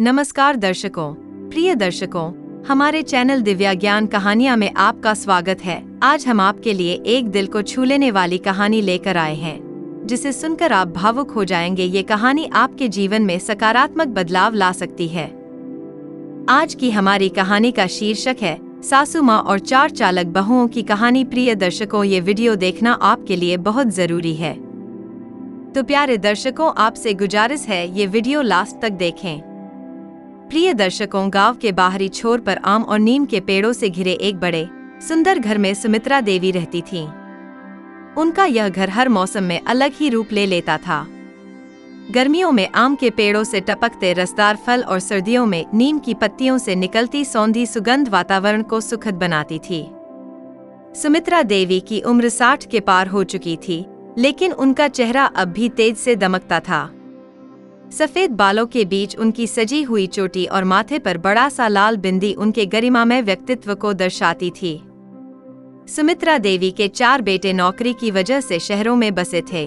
नमस्कार दर्शकों, प्रिय दर्शकों, हमारे चैनल दिव्या ज्ञान कहानियां में आपका स्वागत है। आज हम आपके लिए एक दिल को छू लेने वाली कहानी लेकर आए हैं, जिसे सुनकर आप भावुक हो जाएंगे। ये कहानी आपके जीवन में सकारात्मक बदलाव ला सकती है। आज की हमारी कहानी का शीर्षक है सासू माँ और 4 चालक बहुओं की कहानी। प्रिय दर्शकों, ये वीडियो देखना आपके लिए बहुत जरूरी है। तो प्यारे दर्शकों, आपसे गुजारिश है ये वीडियो लास्ट तक देखें। प्रिय दर्शकों, गांव के बाहरी छोर पर आम और नीम के पेड़ों से घिरे एक बड़े सुंदर घर में सुमित्रा देवी रहती थीं। उनका यह घर हर मौसम में अलग ही रूप ले लेता था। गर्मियों में आम के पेड़ों से टपकते रसदार फल और सर्दियों में नीम की पत्तियों से निकलती सौंधी सुगंध वातावरण को सुखद बनाती थी। सुमित्रा देवी की उम्र 60 के पार हो चुकी थी, लेकिन उनका चेहरा अब भी तेज से दमकता था। सफेद बालों के बीच उनकी सजी हुई चोटी और माथे पर बड़ा सा लाल बिंदी उनके गरिमामय व्यक्तित्व को दर्शाती थी। सुमित्रा देवी के 4 बेटे नौकरी की वजह से शहरों में बसे थे।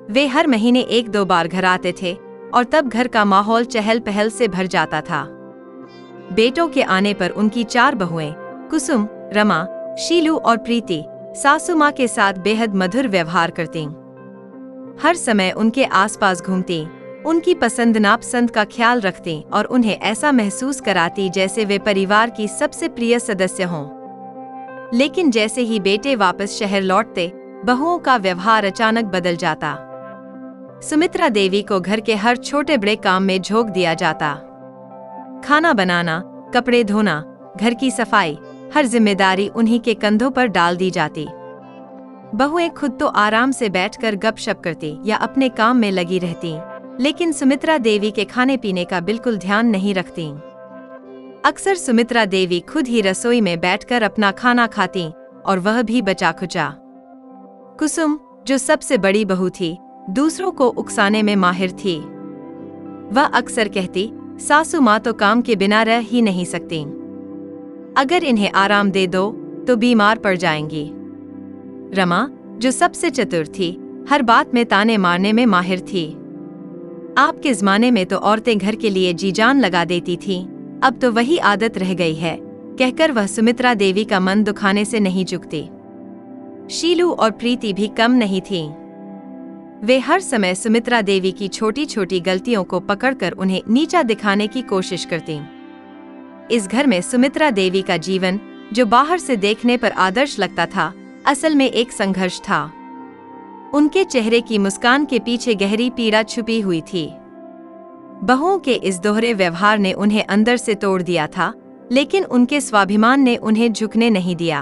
वे हर महीने 1-2 बार घर आते थे और तब घर का माहौल चहल पहल से भर जाता था। बेटों के आने पर उनकी 4 बहुएं कुसुम, रमा, शीलू और प्रीति सासू माँ के साथ बेहद मधुर व्यवहार करतीं। हर समय उनके आसपास घूमती, उनकी पसंद नापसंद का ख्याल रखती और उन्हें ऐसा महसूस कराती जैसे वे परिवार की सबसे प्रिय सदस्य हों। लेकिन जैसे ही बेटे वापस शहर लौटते, बहुओं का व्यवहार अचानक बदल जाता। सुमित्रा देवी को घर के हर छोटे बड़े काम में झोंक दिया जाता। खाना बनाना, कपड़े धोना, घर की सफाई, हर जिम्मेदारी उन्हीं के कंधों पर डाल दी जाती। बहुएं खुद तो आराम से बैठकर गपशप करती या अपने काम में लगी रहती, लेकिन सुमित्रा देवी के खाने पीने का बिल्कुल ध्यान नहीं रखती। अक्सर सुमित्रा देवी खुद ही रसोई में बैठकर अपना खाना खाती, और वह भी बचा खुचा। कुसुम, जो सबसे बड़ी बहू थी, दूसरों को उकसाने में माहिर थी। वह अक्सर कहती, सासू माँ तो काम के बिना रह ही नहीं सकती। अगर इन्हें आराम दे दो तो बीमार पड़ जाएंगी। रमा, जो सबसे चतुर थी, हर बात में ताने मारने में माहिर थी। आपके ज़माने में तो औरतें घर के लिए जी जान लगा देती थीं, अब तो वही आदत रह गई है, कहकर वह सुमित्रा देवी का मन दुखाने से नहीं चूकती। शीलू और प्रीति भी कम नहीं थीं। वे हर समय सुमित्रा देवी की छोटी छोटी गलतियों को पकड़कर उन्हें नीचा दिखाने की कोशिश करतीं। इस घर में सुमित्रा देवी का जीवन, जो बाहर से देखने पर आदर्श लगता था, असल में एक संघर्ष था। उनके चेहरे की मुस्कान के पीछे गहरी पीड़ा छुपी हुई थी। बहुओं के इस दोहरे व्यवहार ने उन्हें अंदर से तोड़ दिया था, लेकिन उनके स्वाभिमान ने उन्हें झुकने नहीं दिया।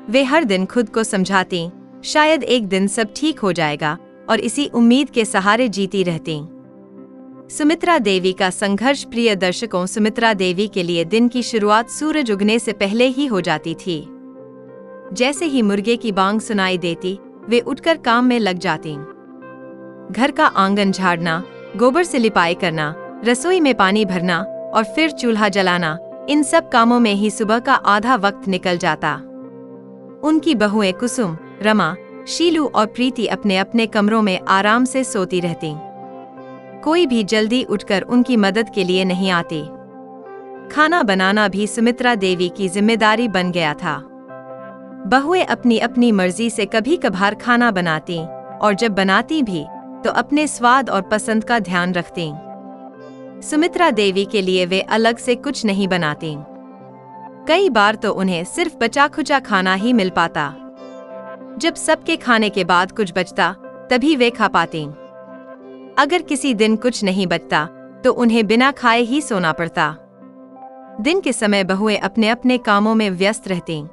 वे हर दिन खुद को समझाती, शायद एक दिन सब ठीक हो जाएगा, और इसी उम्मीद के सहारे जीती रहती। सुमित्रा देवी का संघर्ष। प्रिय दर्शकों, सुमित्रा देवी के लिए दिन की शुरुआत सूरज उगने से पहले ही हो जाती थी। जैसे ही मुर्गे की बांग सुनाई देती, वे उठकर काम में लग जातीं। घर का आंगन झाड़ना, गोबर से लिपाई करना, रसोई में पानी भरना और फिर चूल्हा जलाना, इन सब कामों में ही सुबह का आधा वक्त निकल जाता। उनकी बहुएं कुसुम, रमा, शीलू और प्रीति अपने अपने कमरों में आराम से सोती रहतीं। कोई भी जल्दी उठकर उनकी मदद के लिए नहीं आती। खाना बनाना भी सुमित्रा देवी की जिम्मेदारी बन गया था। बहुएं अपनी अपनी मर्जी से कभी कभार खाना बनाती, और जब बनाती भी तो अपने स्वाद और पसंद का ध्यान रखती। सुमित्रा देवी के लिए वे अलग से कुछ नहीं बनाती। कई बार तो उन्हें सिर्फ बचा खुचा खाना ही मिल पाता। जब सबके खाने के बाद कुछ बचता, तभी वे खा पाती। अगर किसी दिन कुछ नहीं बचता तो उन्हें बिना खाए ही सोना पड़ता। दिन के समय बहुएं अपने अपने कामों में व्यस्त रहती।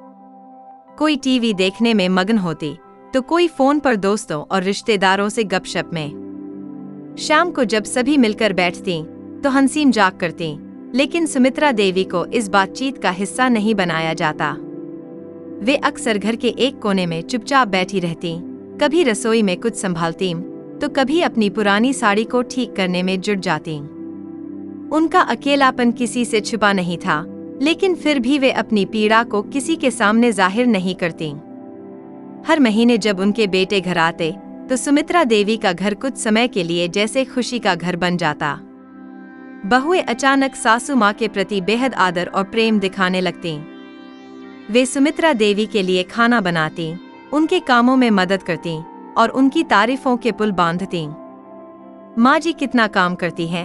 कोई टीवी देखने में मग्न होती, तो कोई फोन पर दोस्तों और रिश्तेदारों से गपशप में। शाम को जब सभी मिलकर बैठतीं, तो हंसी मजाक करतीं, लेकिन सुमित्रा देवी को इस बातचीत का हिस्सा नहीं बनाया जाता। वे अक्सर घर के एक कोने में चुपचाप बैठी रहतीं, कभी रसोई में कुछ संभालतीं, तो कभी अपनी पुरानी साड़ी को ठीक करने में जुट जातीं। उनका अकेलापन किसी से छुपा नहीं था, लेकिन फिर भी वे अपनी पीड़ा को किसी के सामने जाहिर नहीं करतीं। हर महीने जब उनके बेटे घर आते, तो सुमित्रा देवी का घर कुछ समय के लिए जैसे खुशी का घर बन जाता। बहुएं अचानक सासू माँ के प्रति बेहद आदर और प्रेम दिखाने लगतीं। वे सुमित्रा देवी के लिए खाना बनाती, उनके कामों में मदद करतीं और उनकी तारीफों के पुल बांधतीं। माँ जी कितना काम करती हैं,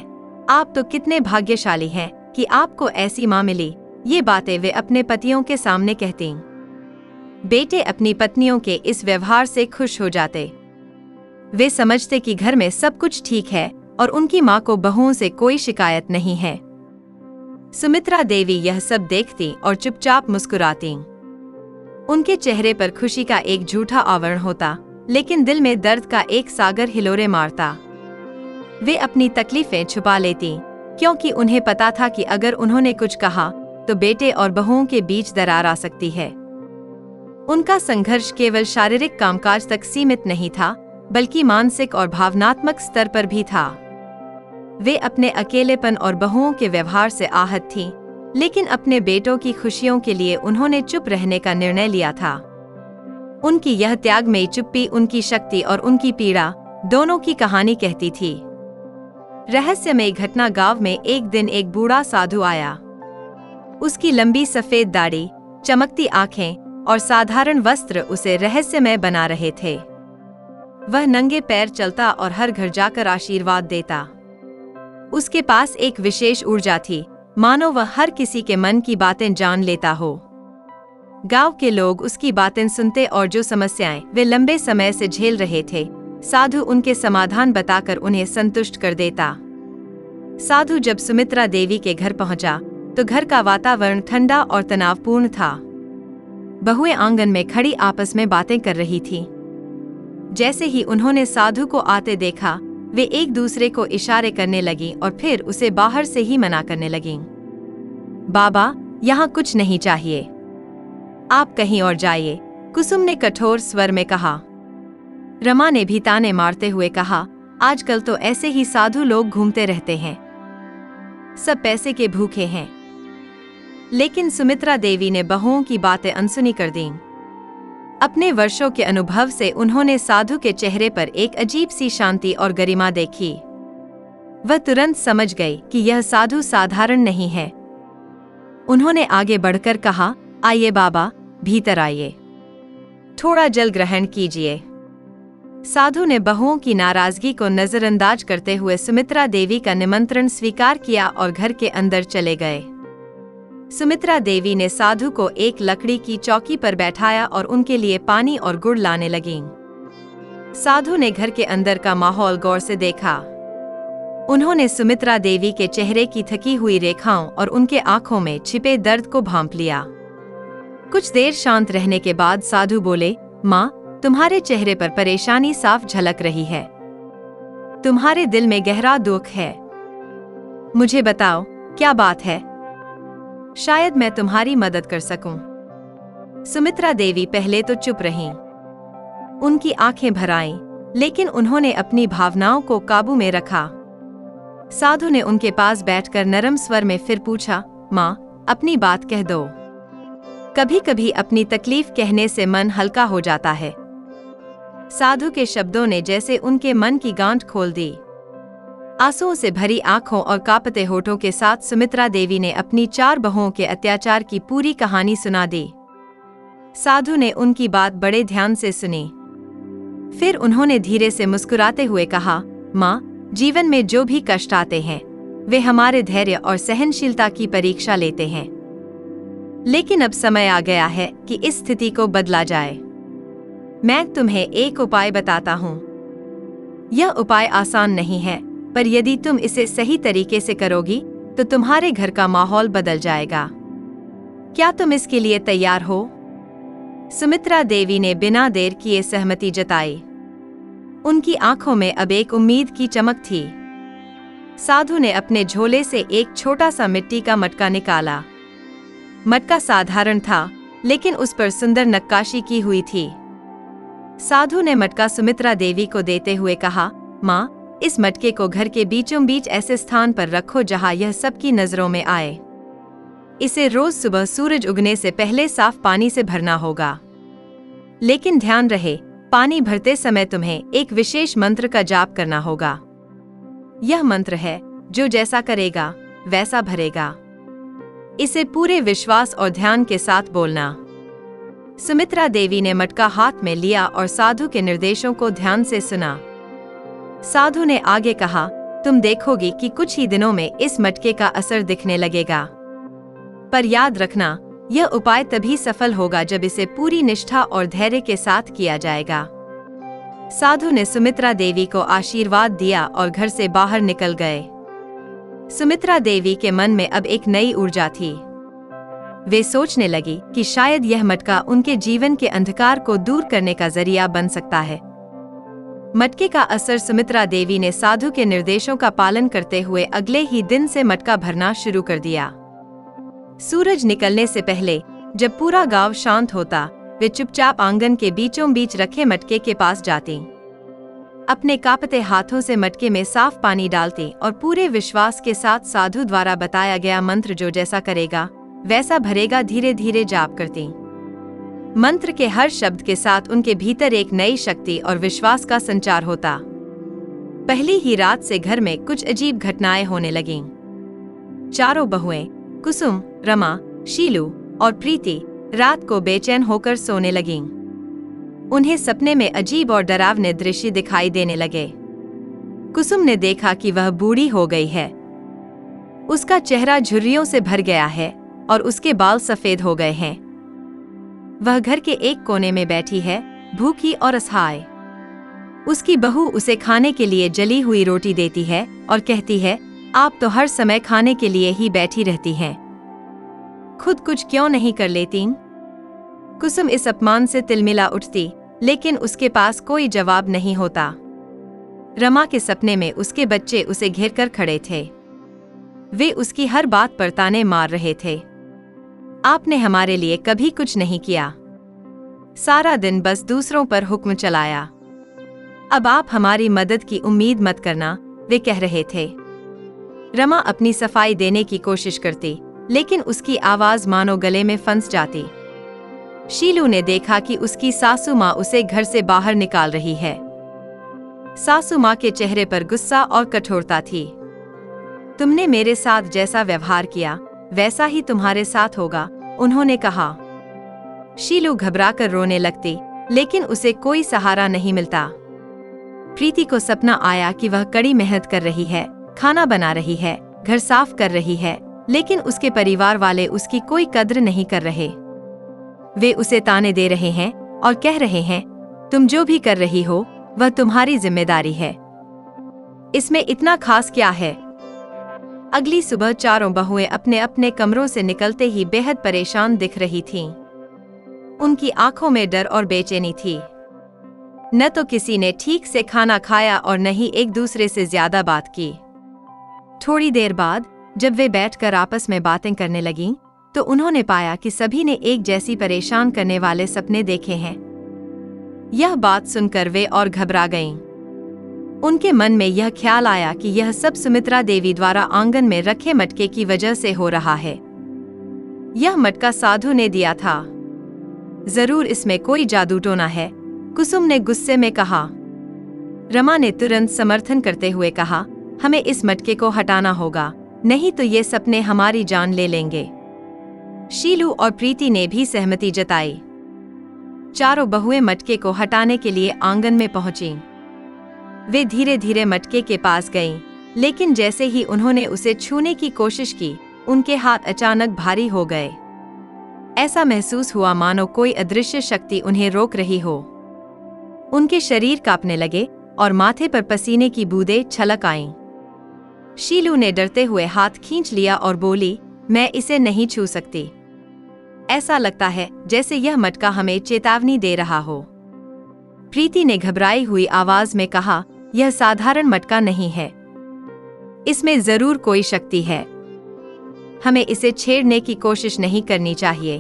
आप तो कितने भाग्यशाली हैं कि आपको ऐसी माँ मिली। ये बातें वे अपने पतियों के सामने कहतीं। बेटे अपनी पत्नियों के इस व्यवहार से खुश हो जाते। वे समझते कि घर में सब कुछ ठीक है और उनकी माँ को बहुओं से कोई शिकायत नहीं है। सुमित्रा देवी यह सब देखती और चुपचाप मुस्कुराती। उनके चेहरे पर खुशी का एक झूठा आवरण होता, लेकिन दिल में दर्द का एक सागर हिलोरे मारता। वे अपनी तकलीफें छुपा लेती, क्योंकि उन्हें पता था कि अगर उन्होंने कुछ कहा तो बेटे और बहुओं के बीच दरार आ सकती है। उनका संघर्ष केवल शारीरिक कामकाज तक सीमित नहीं था, बल्कि मानसिक और भावनात्मक स्तर पर भी था। वे अपने अकेलेपन और बहुओं के व्यवहार से आहत थीं, लेकिन अपने बेटों की खुशियों के लिए उन्होंने चुप रहने का निर्णय लिया था। उनकी यह त्यागमयी चुप्पी उनकी शक्ति और उनकी पीड़ा दोनों की कहानी कहती थी। रहस्यमयी घटना। गांव में एक दिन एक बूढ़ा साधु आया। उसकी लंबी सफेद दाढ़ी, चमकती आंखें और साधारण वस्त्र उसे रहस्यमय बना रहे थे। वह नंगे पैर चलता और हर घर जाकर आशीर्वाद देता। उसके पास एक विशेष ऊर्जा थी, मानो वह हर किसी के मन की बातें जान लेता हो। गांव के लोग उसकी बातें सुनते और जो समस्याएं वे लंबे समय से झेल रहे थे, साधु उनके समाधान बताकर उन्हें संतुष्ट कर देता। साधु जब सुमित्रा देवी के घर पहुंचा तो घर का वातावरण ठंडा और तनावपूर्ण था। बहुएं आंगन में खड़ी आपस में बातें कर रही थीं। जैसे ही उन्होंने साधु को आते देखा, वे एक दूसरे को इशारे करने लगीं और फिर उसे बाहर से ही मना करने लगीं। बाबा, यहाँ कुछ नहीं चाहिए, आप कहीं और जाइए, कुसुम ने कठोर स्वर में कहा। रमा ने भी ताने मारते हुए कहा, आजकल तो ऐसे ही साधु लोग घूमते रहते हैं, सब पैसे के भूखे हैं। लेकिन सुमित्रा देवी ने बहुओं की बातें अनसुनी कर दीं। अपने वर्षों के अनुभव से उन्होंने साधु के चेहरे पर एक अजीब सी शांति और गरिमा देखी। वह तुरंत समझ गई कि यह साधु साधारण नहीं है। उन्होंने आगे बढ़कर कहा, आइए बाबा, भीतर आइए, थोड़ा जल ग्रहण कीजिए। साधु ने बहुओं की नाराजगी को नजरअंदाज करते हुए सुमित्रा देवी का निमंत्रण स्वीकार किया और घर के अंदर चले गए। सुमित्रा देवी ने साधु को एक लकड़ी की चौकी पर बैठाया और उनके लिए पानी और गुड़ लाने लगीं। साधु ने घर के अंदर का माहौल गौर से देखा। उन्होंने सुमित्रा देवी के चेहरे की थकी हुई रेखाओं और उनके आंखों में छिपे दर्द को भांप लिया। कुछ देर शांत रहने के बाद साधु बोले, माँ, तुम्हारे चेहरे पर परेशानी साफ झलक रही है, तुम्हारे दिल में गहरा दुख है। मुझे बताओ, क्या बात है? शायद मैं तुम्हारी मदद कर सकूं। सुमित्रा देवी पहले तो चुप रहीं। उनकी आंखें भर आईं, लेकिन उन्होंने अपनी भावनाओं को काबू में रखा। साधु ने उनके पास बैठकर नरम स्वर में फिर पूछा, माँ, अपनी बात कह दो। कभी कभी अपनी तकलीफ कहने से मन हल्का हो जाता है। साधु के शब्दों ने जैसे उनके मन की गांठ खोल दी। आंसुओं से भरी आंखों और कांपते होठों के साथ सुमित्रा देवी ने अपनी 4 बहुओं के अत्याचार की पूरी कहानी सुना दी। साधु ने उनकी बात बड़े ध्यान से सुनी। फिर उन्होंने धीरे से मुस्कुराते हुए कहा, माँ, जीवन में जो भी कष्ट आते हैं वे हमारे धैर्य और सहनशीलता की परीक्षा लेते हैं। लेकिन अब समय आ गया है कि इस स्थिति को बदला जाए। मैं तुम्हें एक उपाय बताता हूँ। यह उपाय आसान नहीं है, पर यदि तुम इसे सही तरीके से करोगी तो तुम्हारे घर का माहौल बदल जाएगा। क्या तुम इसके लिए तैयार हो? सुमित्रा देवी ने बिना देर किए सहमति जताई। उनकी आंखों में अब एक उम्मीद की चमक थी। साधु ने अपने झोले से एक छोटा सा मिट्टी का मटका निकाला। मटका साधारण था, लेकिन उस पर सुंदर नक्काशी की हुई थी। साधु ने मटका सुमित्रा देवी को देते हुए कहा, माँ, इस मटके को घर के बीचों बीच ऐसे स्थान पर रखो जहां यह सबकी नजरों में आए। इसे रोज सुबह सूरज उगने से पहले साफ पानी से भरना होगा। लेकिन ध्यान रहे, पानी भरते समय तुम्हें एक विशेष मंत्र का जाप करना होगा। यह मंत्र है, जो जैसा करेगा वैसा भरेगा। इसे पूरे विश्वास और ध्यान के साथ बोलना। सुमित्रा देवी ने मटका हाथ में लिया और साधु के निर्देशों को ध्यान से सुना। साधु ने आगे कहा, तुम देखोगी कि कुछ ही दिनों में इस मटके का असर दिखने लगेगा। पर याद रखना, यह उपाय तभी सफल होगा जब इसे पूरी निष्ठा और धैर्य के साथ किया जाएगा। साधु ने सुमित्रा देवी को आशीर्वाद दिया और घर से बाहर निकल गए। सुमित्रा देवी के मन में अब एक नई ऊर्जा थी। वे सोचने लगी कि शायद यह मटका उनके जीवन के अंधकार को दूर करने का जरिया बन सकता है। मटके का असर सुमित्रा देवी ने साधु के निर्देशों का पालन करते हुए अगले ही दिन से मटका भरना शुरू कर दिया। सूरज निकलने से पहले जब पूरा गांव शांत होता, वे चुपचाप आंगन के बीचों बीच रखे मटके के पास जाती। अपने कांपते हाथों से मटके में साफ पानी डालती और पूरे विश्वास के साथ साधु द्वारा बताया गया मंत्र जो जैसा करेगा वैसा भरेगा धीरे धीरे जाप करती। मंत्र के हर शब्द के साथ उनके भीतर एक नई शक्ति और विश्वास का संचार होता। पहली ही रात से घर में कुछ अजीब घटनाएं होने लगीं। चारों बहुएं कुसुम, रमा, शीलू और प्रीति रात को बेचैन होकर सोने लगीं। उन्हें सपने में अजीब और डरावने दृश्य दिखाई देने लगे। कुसुम ने देखा कि वह बूढ़ी हो गई है। उसका चेहरा झुर्रियों से भर गया है और उसके बाल सफेद हो गए हैं। वह घर के एक कोने में बैठी है, भूखी और असहाय। उसकी बहू उसे खाने के लिए जली हुई रोटी देती है और कहती है, आप तो हर समय खाने के लिए ही बैठी रहती हैं, खुद कुछ क्यों नहीं कर लेती? कुसुम इस अपमान से तिलमिला उठती, लेकिन उसके पास कोई जवाब नहीं होता। रमा के सपने में उसके बच्चे उसे घेरकर खड़े थे। वे उसकी हर बात पर ताने मार रहे थे। आपने हमारे लिए कभी कुछ नहीं किया, सारा दिन बस दूसरों पर हुक्म चलाया। अब आप हमारी मदद की उम्मीद मत करना, वे कह रहे थे। रमा अपनी सफाई देने की कोशिश करती, लेकिन उसकी आवाज मानो गले में फंस जाती। शीलू ने देखा कि उसकी सासू माँ उसे घर से बाहर निकाल रही है। सासू माँ के चेहरे पर गुस्सा और कठोरता थी। तुमने मेरे साथ जैसा व्यवहार किया वैसा ही तुम्हारे साथ होगा, उन्होंने कहा। शीलू घबराकर रोने लगती, लेकिन उसे कोई सहारा नहीं मिलता। प्रीति को सपना आया कि वह कड़ी मेहनत कर रही है, खाना बना रही है, घर साफ कर रही है, लेकिन उसके परिवार वाले उसकी कोई कद्र नहीं कर रहे। वे उसे ताने दे रहे हैं और कह रहे हैं, तुम जो भी कर रही हो वह तुम्हारी जिम्मेदारी है, इसमें इतना खास क्या है? अगली सुबह चारों बहुएं अपने अपने कमरों से निकलते ही बेहद परेशान दिख रही थीं। उनकी आंखों में डर और बेचैनी थी। न तो किसी ने ठीक से खाना खाया और न ही एक दूसरे से ज्यादा बात की। थोड़ी देर बाद जब वे बैठकर आपस में बातें करने लगीं, तो उन्होंने पाया कि सभी ने एक जैसी परेशान करने वाले सपने देखे हैं। यह बात सुनकर वे और घबरा गईं। उनके मन में यह ख्याल आया कि यह सब सुमित्रा देवी द्वारा आंगन में रखे मटके की वजह से हो रहा है। यह मटका साधु ने दिया था, जरूर इसमें कोई जादू टोना है, कुसुम ने गुस्से में कहा। रमा ने तुरंत समर्थन करते हुए कहा, हमें इस मटके को हटाना होगा, नहीं तो ये सपने हमारी जान ले लेंगे। शीलू और प्रीति ने भी सहमति जताई। चारों बहुएं मटके को हटाने के लिए आंगन में पहुंचीं। वे धीरे धीरे मटके के पास गईं, लेकिन जैसे ही उन्होंने उसे छूने की कोशिश की, उनके हाथ अचानक भारी हो गए। ऐसा महसूस हुआ मानो कोई अदृश्य शक्ति उन्हें रोक रही हो। उनके शरीर कांपने लगे और माथे पर पसीने की बूंदें छलक आईं। शीलू ने डरते हुए हाथ खींच लिया और बोली, मैं इसे नहीं छू सकती। ऐसा लगता है जैसे यह मटका हमें चेतावनी दे रहा हो। प्रीति ने घबराई हुई आवाज में कहा, यह साधारण मटका नहीं है, इसमें जरूर कोई शक्ति है, हमें इसे छेड़ने की कोशिश नहीं करनी चाहिए।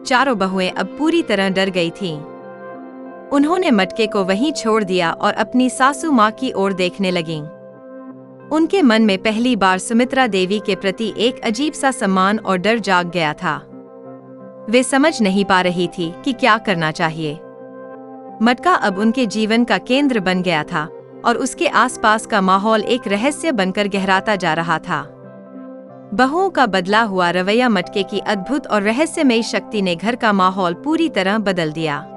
चारों बहुएं अब पूरी तरह डर गई थीं। उन्होंने मटके को वहीं छोड़ दिया और अपनी सासू माँ की ओर देखने लगीं। उनके मन में पहली बार सुमित्रा देवी के प्रति एक अजीब सा सम्मान और डर जाग गया था। वे समझ नहीं पा रही थी कि क्या करना चाहिए। मटका अब उनके जीवन का केंद्र बन गया था और उसके आसपास का माहौल एक रहस्य बनकर गहराता जा रहा था। बहुओं का बदला हुआ रवैया मटके की अद्भुत और रहस्यमयी शक्ति ने घर का माहौल पूरी तरह बदल दिया।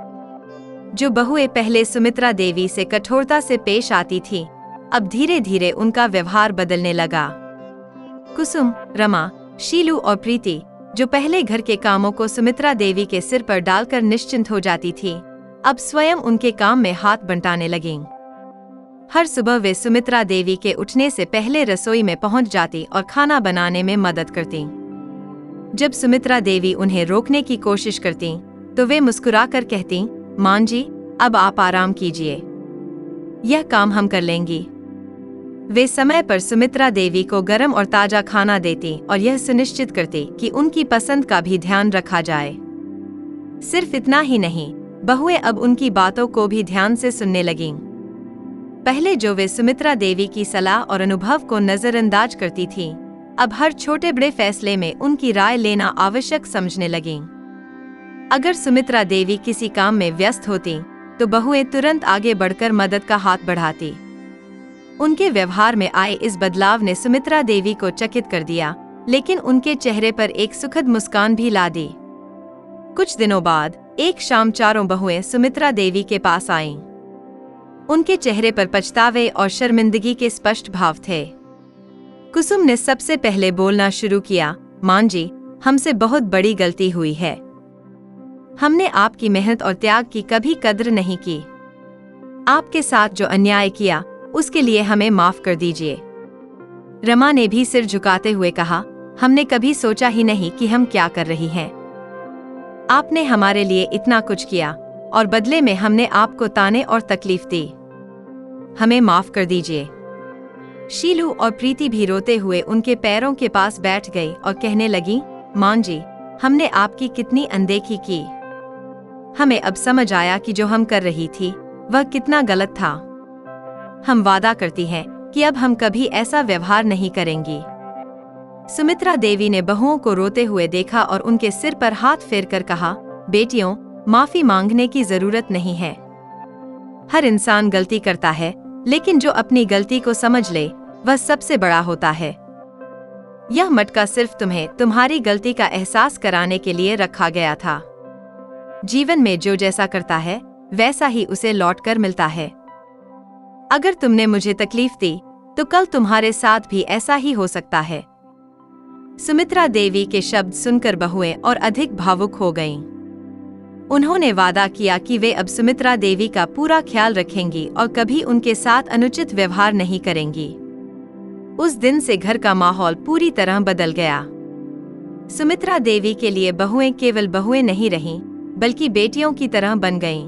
जो बहुएं पहले सुमित्रा देवी से कठोरता से पेश आती थीं, अब धीरे धीरे उनका व्यवहार बदलने लगा। कुसुम, रमा, शीलू और प्रीति, जो पहले घर के कामों को सुमित्रा देवी के सिर पर डालकर निश्चिंत हो जाती थी, अब स्वयं उनके काम में हाथ बंटाने लगीं। हर सुबह वे सुमित्रा देवी के उठने से पहले रसोई में पहुंच जाती और खाना बनाने में मदद करती। जब सुमित्रा देवी उन्हें रोकने की कोशिश करती, तो वे मुस्कुराकर कहती, "मां जी, अब आप आराम कीजिए, यह काम हम कर लेंगी।" वे समय पर सुमित्रा देवी को गर्म और ताजा खाना देती और यह सुनिश्चित करती कि उनकी पसंद का भी ध्यान रखा जाए। सिर्फ इतना ही नहीं, बहुएं अब उनकी बातों को भी ध्यान से सुनने लगीं। पहले जो वे सुमित्रा देवी की सलाह और अनुभव को नजरअंदाज करती थीं, अब हर छोटे बड़े फैसले में उनकी राय लेना आवश्यक समझने लगीं। अगर सुमित्रा देवी किसी काम में व्यस्त होती, तो बहुएं तुरंत आगे बढ़कर मदद का हाथ बढ़ाती। उनके व्यवहार में आए इस बदलाव ने सुमित्रा देवी को चकित कर दिया, लेकिन उनके चेहरे पर एक सुखद मुस्कान भी ला दी। कुछ दिनों बाद एक शाम चारों बहुएं सुमित्रा देवी के पास आईं। उनके चेहरे पर पछतावे और शर्मिंदगी के स्पष्ट भाव थे। कुसुम ने सबसे पहले बोलना शुरू किया, "मां जी, हमसे बहुत बड़ी गलती हुई है। हमने आपकी मेहनत और त्याग की कभी कद्र नहीं की। आपके साथ जो अन्याय किया, उसके लिए हमें माफ कर दीजिए।" रमा ने भी सिर झुकाते हुए कहा, "हमने कभी सोचा ही नहीं कि हम क्या कर रही हैं। आपने हमारे लिए इतना कुछ किया और बदले में हमने आपको ताने और तकलीफ दी। हमें माफ कर दीजिए।" शीलू और प्रीति भी रोते हुए उनके पैरों के पास बैठ गई और कहने लगी, "मां जी, हमने आपकी कितनी अनदेखी की। हमें अब समझ आया कि जो हम कर रही थी वह कितना गलत था। हम वादा करती हैं कि अब हम कभी ऐसा व्यवहार नहीं करेंगी।" सुमित्रा देवी ने बहुओं को रोते हुए देखा और उनके सिर पर हाथ फेरकर कहा, "बेटियों, माफी मांगने की जरूरत नहीं है। हर इंसान गलती करता है, लेकिन जो अपनी गलती को समझ ले, वह सबसे बड़ा होता है। यह मटका सिर्फ तुम्हें तुम्हारी गलती का एहसास कराने के लिए रखा गया था। जीवन में जो जैसा करता है, वैसा ही उसे लौटकर मिलता है। अगर तुमने मुझे तकलीफ दी, तो कल तुम्हारे साथ भी ऐसा ही हो सकता है।" सुमित्रा देवी के शब्द सुनकर बहुएं और अधिक भावुक हो गईं। उन्होंने वादा किया कि वे अब सुमित्रा देवी का पूरा ख्याल रखेंगी और कभी उनके साथ अनुचित व्यवहार नहीं करेंगी। उस दिन से घर का माहौल पूरी तरह बदल गया। सुमित्रा देवी के लिए बहुएं केवल बहुएं नहीं रहीं, बल्कि बेटियों की तरह बन गईं।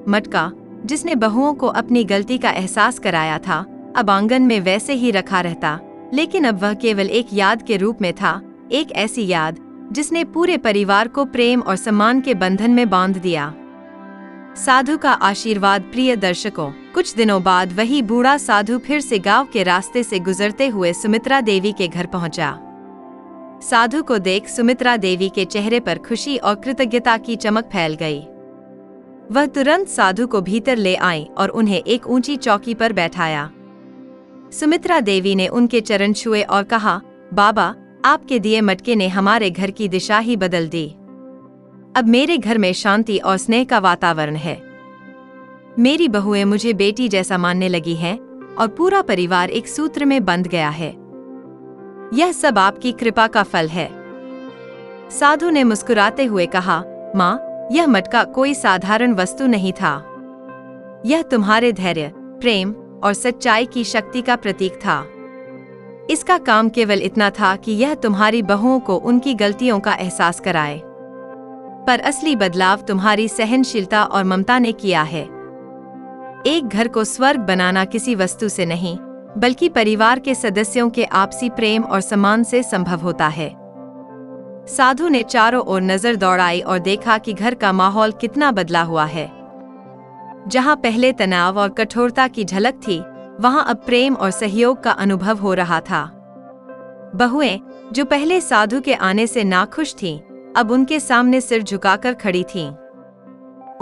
मटका, जिसने बहुओं को अपनी गलती का एहसास कराया था, अब आंगन में वैसे ही रखा रहता, लेकिन अब वह केवल एक याद के रूप में था, एक ऐसी याद जिसने पूरे परिवार को प्रेम और सम्मान के बंधन में बांध दिया। साधु का आशीर्वाद। प्रिय दर्शकों, कुछ दिनों बाद वही बूढ़ा साधु फिर से गांव के रास्ते से गुजरते हुए सुमित्रा देवी के घर पहुंचा। साधु को देख सुमित्रा देवी के चेहरे पर खुशी और कृतज्ञता की चमक फैल गई। वह तुरंत साधु को भीतर ले आई और उन्हें एक ऊंची चौकी पर बैठाया। सुमित्रा देवी ने उनके चरण छुए और कहा, "बाबा, आपके दिए मटके ने हमारे घर की दिशा ही बदल दी। अब मेरे घर में शांति और स्नेह का वातावरण है। मेरी बहुएं मुझे बेटी जैसा मानने लगी हैं और पूरा परिवार एक सूत्र में बंध गया है। यह सब आपकी कृपा का फल है।" साधु ने मुस्कुराते हुए कहा, "माँ, यह मटका कोई साधारण वस्तु नहीं था। यह तुम्हारे धैर्य, प्रेम और सच्चाई की शक्ति का प्रतीक था। इसका काम केवल इतना था कि यह तुम्हारी बहुओं को उनकी गलतियों का एहसास कराए, पर असली बदलाव तुम्हारी सहनशीलता और ममता ने किया है। एक घर को स्वर्ग बनाना किसी वस्तु से नहीं, बल्कि परिवार के सदस्यों के आपसी प्रेम और सम्मान से संभव होता है।" साधु ने चारों ओर नजर दौड़ाई और देखा कि घर का माहौल कितना बदला हुआ है। जहां पहले तनाव और कठोरता की झलक थी, वहां अब प्रेम और सहयोग का अनुभव हो रहा था। बहुएं, जो पहले साधु के आने से नाखुश थीं, अब उनके सामने सिर झुकाकर खड़ी थीं।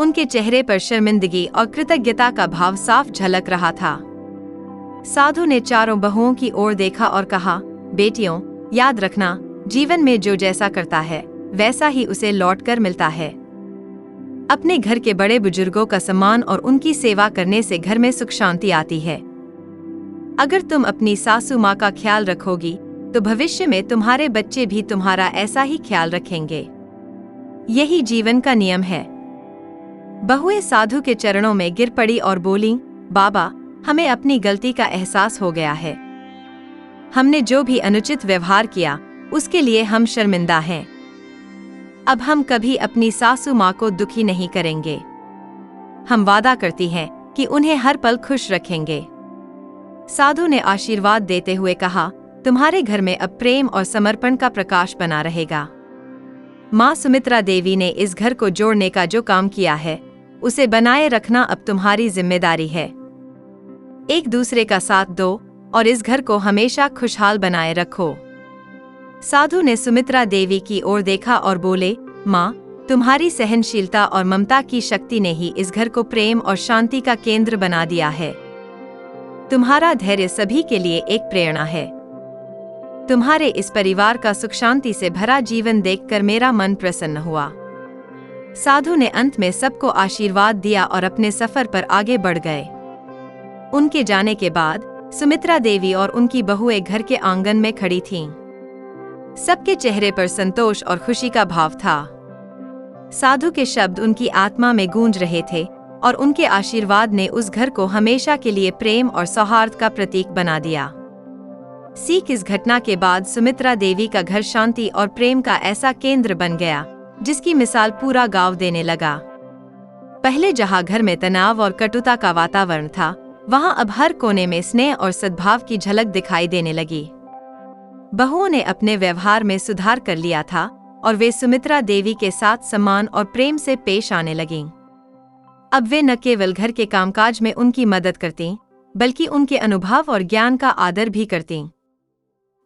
उनके चेहरे पर शर्मिंदगी और कृतज्ञता का भाव साफ झलक रहा था। साधु ने चारों बहुओं की ओर देखा और कहा, बेटियों, याद रखना, जीवन में जो जैसा करता है वैसा ही उसे लौटकर मिलता है। अपने घर के बड़े बुजुर्गों का सम्मान और उनकी सेवा करने से घर में सुख शांति आती है। अगर तुम अपनी सासू माँ का ख्याल रखोगी तो भविष्य में तुम्हारे बच्चे भी तुम्हारा ऐसा ही ख्याल रखेंगे। यही जीवन का नियम है। बहुएं साधु के चरणों में गिर पड़ी और बोलीं, बाबा, हमें अपनी गलती का एहसास हो गया है। हमने जो भी अनुचित व्यवहार किया उसके लिए हम शर्मिंदा हैं। अब हम कभी अपनी सासू माँ को दुखी नहीं करेंगे। हम वादा करती हैं कि उन्हें हर पल खुश रखेंगे। साधु ने आशीर्वाद देते हुए कहा, तुम्हारे घर में अब प्रेम और समर्पण का प्रकाश बना रहेगा। माँ सुमित्रा देवी ने इस घर को जोड़ने का जो काम किया है उसे बनाए रखना अब तुम्हारी जिम्मेदारी है। एक दूसरे का साथ दो और इस घर को हमेशा खुशहाल बनाए रखो। साधु ने सुमित्रा देवी की ओर देखा और बोले, माँ, तुम्हारी सहनशीलता और ममता की शक्ति ने ही इस घर को प्रेम और शांति का केंद्र बना दिया है। तुम्हारा धैर्य सभी के लिए एक प्रेरणा है। तुम्हारे इस परिवार का सुख शांति से भरा जीवन देखकर मेरा मन प्रसन्न हुआ। साधु ने अंत में सबको आशीर्वाद दिया और अपने सफर पर आगे बढ़ गए। उनके जाने के बाद सुमित्रा देवी और उनकी बहुएं घर के आंगन में खड़ी थीं। सबके चेहरे पर संतोष और खुशी का भाव था। साधु के शब्द उनकी आत्मा में गूंज रहे थे और उनके आशीर्वाद ने उस घर को हमेशा के लिए प्रेम और सौहार्द का प्रतीक बना दिया। सीख इस घटना के बाद सुमित्रा देवी का घर शांति और प्रेम का ऐसा केंद्र बन गया जिसकी मिसाल पूरा गांव देने लगा। पहले जहां घर में तनाव और कटुता का वातावरण था, वहां अब हर कोने में स्नेह और सद्भाव की झलक दिखाई देने लगी। बहुओं ने अपने व्यवहार में सुधार कर लिया था और वे सुमित्रा देवी के साथ सम्मान और प्रेम से पेश आने लगीं। अब वे न केवल घर के कामकाज में उनकी मदद करतीं, बल्कि उनके अनुभव और ज्ञान का आदर भी करतीं।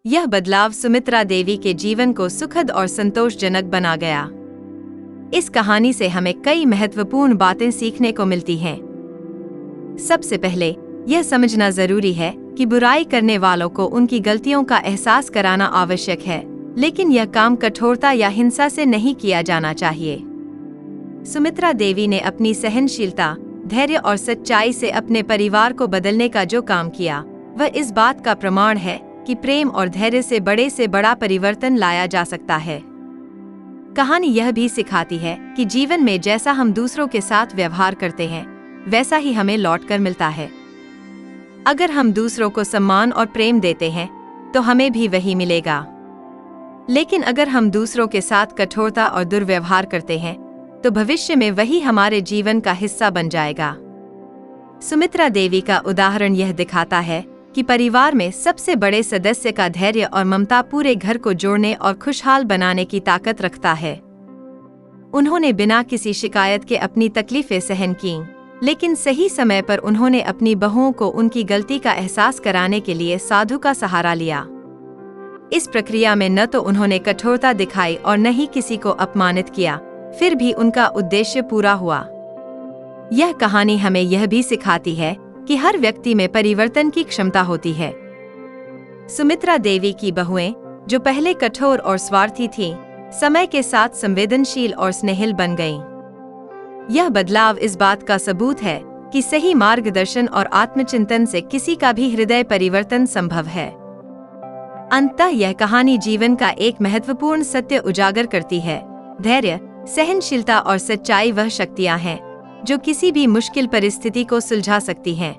यह बदलाव सुमित्रा देवी के जीवन को सुखद और संतोषजनक बना गया। इस कहानी से हमें कई महत्वपूर्ण बातें सीखने को मिलती हैं। सबसे पहले यह समझना जरूरी है कि बुराई करने वालों को उनकी गलतियों का एहसास कराना आवश्यक है, लेकिन यह काम कठोरता या हिंसा से नहीं किया जाना चाहिए। सुमित्रा देवी ने अपनी सहनशीलता, धैर्य और सच्चाई से अपने परिवार को बदलने का जो काम किया, वह इस बात का प्रमाण है कि प्रेम और धैर्य से बड़ा परिवर्तन लाया जा सकता है। कहानी यह भी सिखाती है कि जीवन में जैसा हम दूसरों के साथ व्यवहार करते हैं, वैसा ही हमें लौटकर मिलता है। अगर हम दूसरों को सम्मान और प्रेम देते हैं, तो हमें भी वही मिलेगा। लेकिन अगर हम दूसरों के साथ कठोरता और दुर्व्यवहार करते हैं, तो भविष्य में वही हमारे जीवन का हिस्सा बन जाएगा। सुमित्रा देवी का उदाहरण यह दिखाता है कि परिवार में सबसे बड़े सदस्य का धैर्य और ममता पूरे घर को जोड़ने और खुशहाल बनाने की ताकत रखता है। उन्होंने बिना किसी शिकायत के अपनी तकलीफें सहन कीं, लेकिन सही समय पर उन्होंने अपनी बहुओं को उनकी गलती का एहसास कराने के लिए साधु का सहारा लिया। इस प्रक्रिया में न तो उन्होंने कठोरता दिखाई और न ही किसी को अपमानित किया, फिर भी उनका उद्देश्य पूरा हुआ। यह कहानी हमें यह भी सिखाती है कि हर व्यक्ति में परिवर्तन की क्षमता होती है। सुमित्रा देवी की बहुएं, जो पहले कठोर और स्वार्थी थीं, समय के साथ संवेदनशील और स्नेहिल बन गईं। यह बदलाव इस बात का सबूत है कि सही मार्गदर्शन और आत्मचिंतन से किसी का भी हृदय परिवर्तन संभव है। अंततः यह कहानी जीवन का एक महत्वपूर्ण सत्य उजागर करती है। धैर्य, सहनशीलता और सच्चाई वह शक्तियां हैं जो किसी भी मुश्किल परिस्थिति को सुलझा सकती हैं।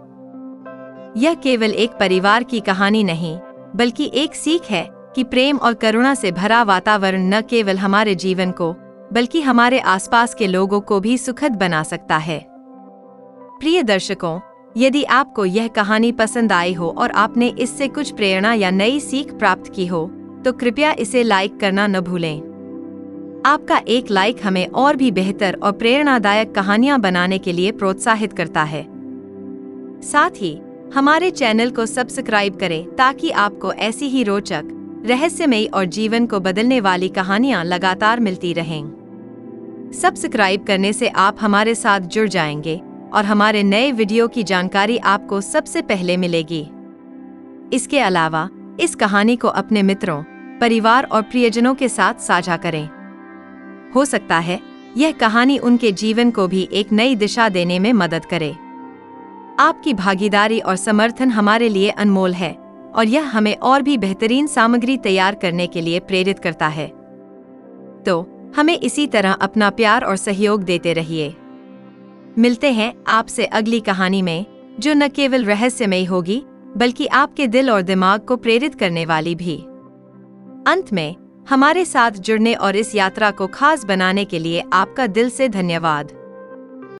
यह केवल एक परिवार की कहानी नहीं, बल्कि एक सीख है कि प्रेम और करुणा से भरा वातावरण न केवल हमारे जीवन को, बल्कि हमारे आसपास के लोगों को भी सुखद बना सकता है। प्रिय दर्शकों, यदि आपको यह कहानी पसंद आई हो और आपने इससे कुछ प्रेरणा या नई सीख प्राप्त की हो, तो कृपया इसे लाइक करना न भूलें। आपका एक लाइक हमें और भी बेहतर और प्रेरणादायक कहानियां बनाने के लिए प्रोत्साहित करता है। साथ ही हमारे चैनल को सब्सक्राइब करें ताकि आपको ऐसी ही रोचक, रहस्यमयी और जीवन को बदलने वाली कहानियां लगातार मिलती रहें। सब्सक्राइब करने से आप हमारे साथ जुड़ जाएंगे और हमारे नए वीडियो की जानकारी आपको सबसे पहले मिलेगी। इसके अलावा इस कहानी को अपने मित्रों, परिवार और प्रियजनों के साथ साझा करें। हो सकता है यह कहानी उनके जीवन को भी एक नई दिशा देने में मदद करे। आपकी भागीदारी और समर्थन हमारे लिए अनमोल है और यह हमें और भी बेहतरीन सामग्री तैयार करने के लिए प्रेरित करता है। तो हमें इसी तरह अपना प्यार और सहयोग देते रहिए। मिलते हैं आपसे अगली कहानी में, जो न केवल रहस्यमयी होगी बल्कि आपके दिल और दिमाग को प्रेरित करने वाली भी। अंत में हमारे साथ जुड़ने और इस यात्रा को खास बनाने के लिए आपका दिल से धन्यवाद।